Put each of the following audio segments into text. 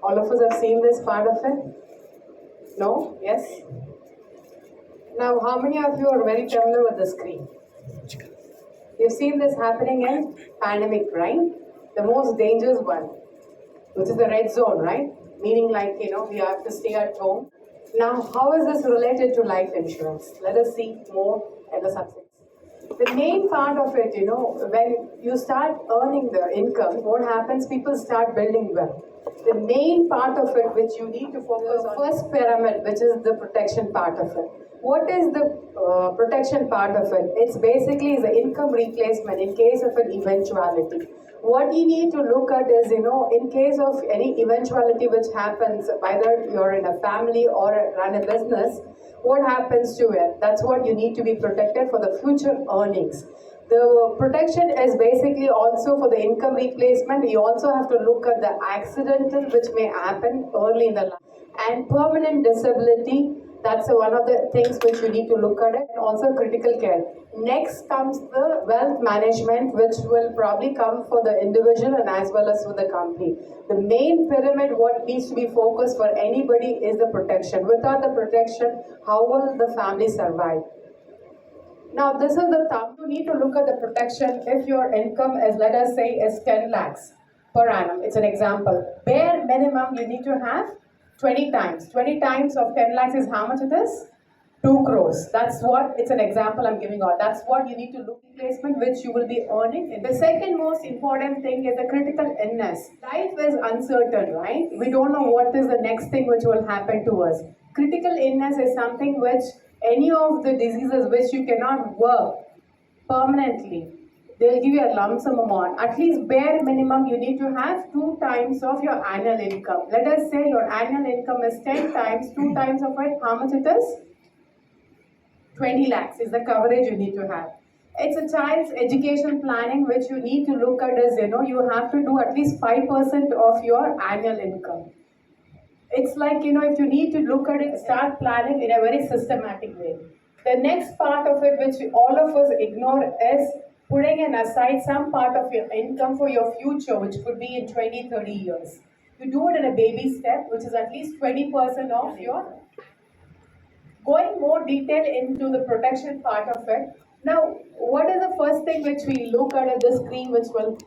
All of us have seen this part of it? No? Yes? Now, how many of you are very familiar with the screen? You've seen this happening in pandemic, right? The most dangerous one, which is the red zone, right? Meaning like, we have to stay at home. Now, how is this related to life insurance? Let us see more at the subject. The main part of it, when you start earning the income, what happens? People start building wealth. The main part of it, which you need to focus on, first pyramid, which is the protection part of it. What is the protection part of it? It's basically the income replacement in case of an eventuality. What you need to look at is, in case of any eventuality which happens, whether you're in a family or run a business, what happens to it? That's what you need to be protected for the future earnings. The protection is basically also for the income replacement. You also have to look at the accidental which may happen early in the life. And permanent disability, that's one of the things which you need to look at it. And also critical care. Next comes the wealth management, which will probably come for the individual and as well as for the company. The main pyramid, what needs to be focused for anybody is the protection. Without the protection, how will the family survive? Now, this is the thumb. You need to look at the protection if your income is, let us say, is 10 lakhs per annum. It's an example. Bare minimum, you need to have 20 times. 20 times of 10 lakhs is how much it is? 2 crores. That's what, it's an example I'm giving out. That's what you need to look at placement, which you will be earning. The second most important thing is the critical illness. Life is uncertain, right? We don't know what is the next thing which will happen to us. Critical illness is something which any of the diseases which you cannot work permanently, they'll give you a lump sum amount. At least bare minimum, you need to have 2 times of your annual income. Let us say your annual income is 10 times, 2 times of it, how much it is? 20 lakhs is the coverage you need to have. It's a child's education planning which you need to look at as, you have to do at least 5% of your annual income. It's like, if you need to look at it, start planning in a very systematic way. The next part of it, which all of us ignore, is putting aside some part of your income for your future, which could be in 20, 30 years. You do it in a baby step, which is at least 20% of your. Going more detail into the protection part of it. Now, what is the first thing which we look at the screen which will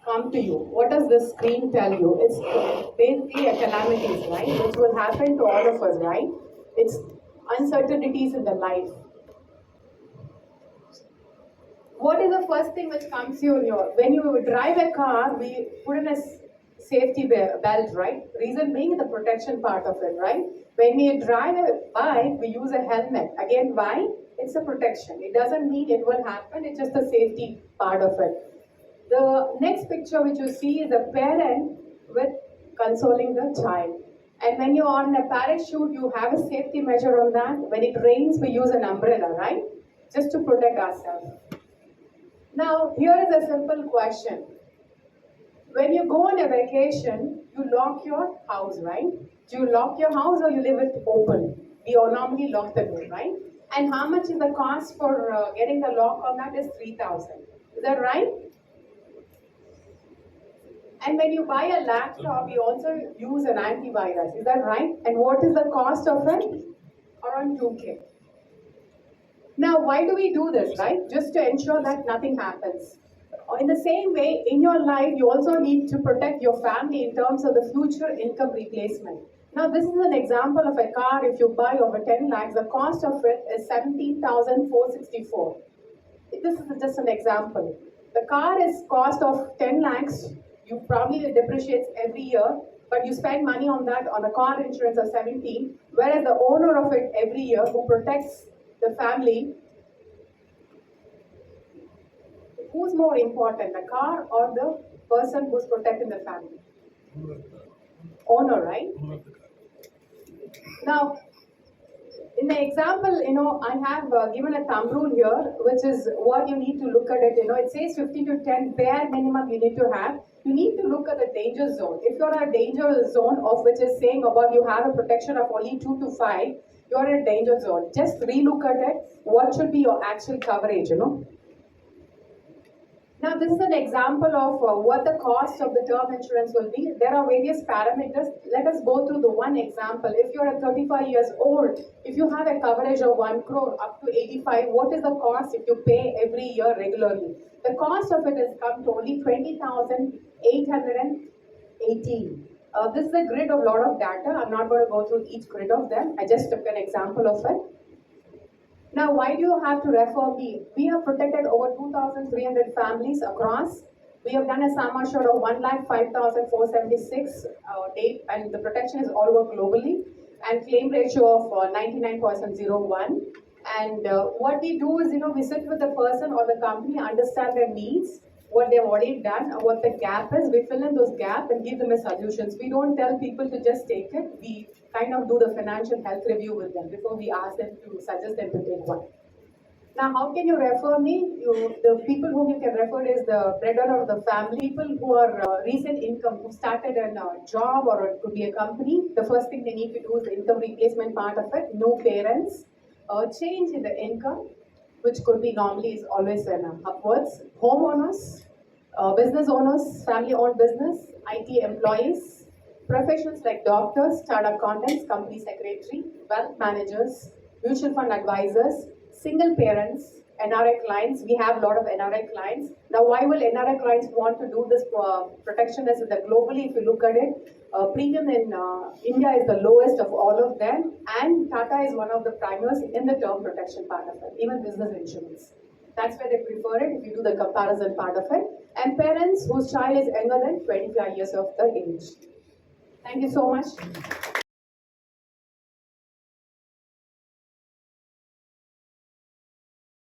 come to you? What does this screen tell you? It's basically a calamities, right? Which will happen to all of us, right? It's uncertainties in the life. What is the first thing which comes to you in your, when you drive a car, we put in a safety belt, right? Reason being the protection part of it, right? When we drive a bike, we use a helmet. Again, why? It's a protection. It doesn't mean it will happen. It's just the safety part of it. The next picture which you see is a parent with consoling the child. And when you're on a parachute, you have a safety measure on that. When it rains, we use an umbrella, right? Just to protect ourselves. Now, here is a simple question. When you go on a vacation, you lock your house, right? Do you lock your house or you leave it open? We all normally lock the door, right? And how much is the cost for getting the lock on that is 3,000. Is that right? And when you buy a laptop, you also use an antivirus. Is that right? And what is the cost of it? Around 2K. Now, why do we do this, right? Just to ensure that nothing happens. In the same way, in your life, you also need to protect your family in terms of the future income replacement. Now, this is an example of a car. If you buy over 10 lakhs, the cost of it is 17,464. This is just an example. The car is cost of 10 lakhs. You probably depreciates every year, but you spend money on that on a car insurance of 17, whereas the owner of it every year who protects the family, who's more important, the car or the person who's protecting the family? Owner, right? Now, in the example, I have given a thumb rule here, which is what you need to look at it. It says 15 to 10 bare minimum you need to have. You need to look at the danger zone. If you're in a danger zone of which is saying about you have a protection of only 2 to 5, you're in a danger zone. Just relook at it. What should be your actual coverage, Now, this is an example of what the cost of the term insurance will be. There are various parameters. Let us go through the one example. If you're at 35 years old, if you have a coverage of 1 crore up to 85, what is the cost if you pay every year regularly? The cost of it has come to only 20,818. This is a grid of a lot of data. I'm not going to go through each grid of them. I just took an example of it. Now, why do you have to refer me? We have protected over 2,300 families across. We have done a sum assured of 1,05,476 date, and the protection is all over globally, and claim ratio of 99.01. And what we do is, we sit with the person or the company, understand their needs, what they've already done, what the gap is. We fill in those gaps and give them a solutions. We don't tell people to just take it. We kind of do the financial health review with them before we ask them to suggest them to take one. Now, how can you refer me? The people whom you can refer is the breadwinner of the family, people who are recent income, who started a job or it could be a company. The first thing they need to do is the income replacement part of it. No parents, change in the income, which could be normally is always upwards. Homeowners, business owners, family-owned business, IT employees, professions like doctors, chartered accountants, company secretary, wealth managers, mutual fund advisors, single parents, NRI clients. We have a lot of NRI clients. Now, why will NRI clients want to do this protection? Is that globally, if you look at it, premium in India is the lowest of all of them, and Tata is one of the primaries in the term protection part of it, even business insurance. That's where they prefer it if you do the comparison part of it. And parents whose child is younger than 25 years of the age. Thank you so much.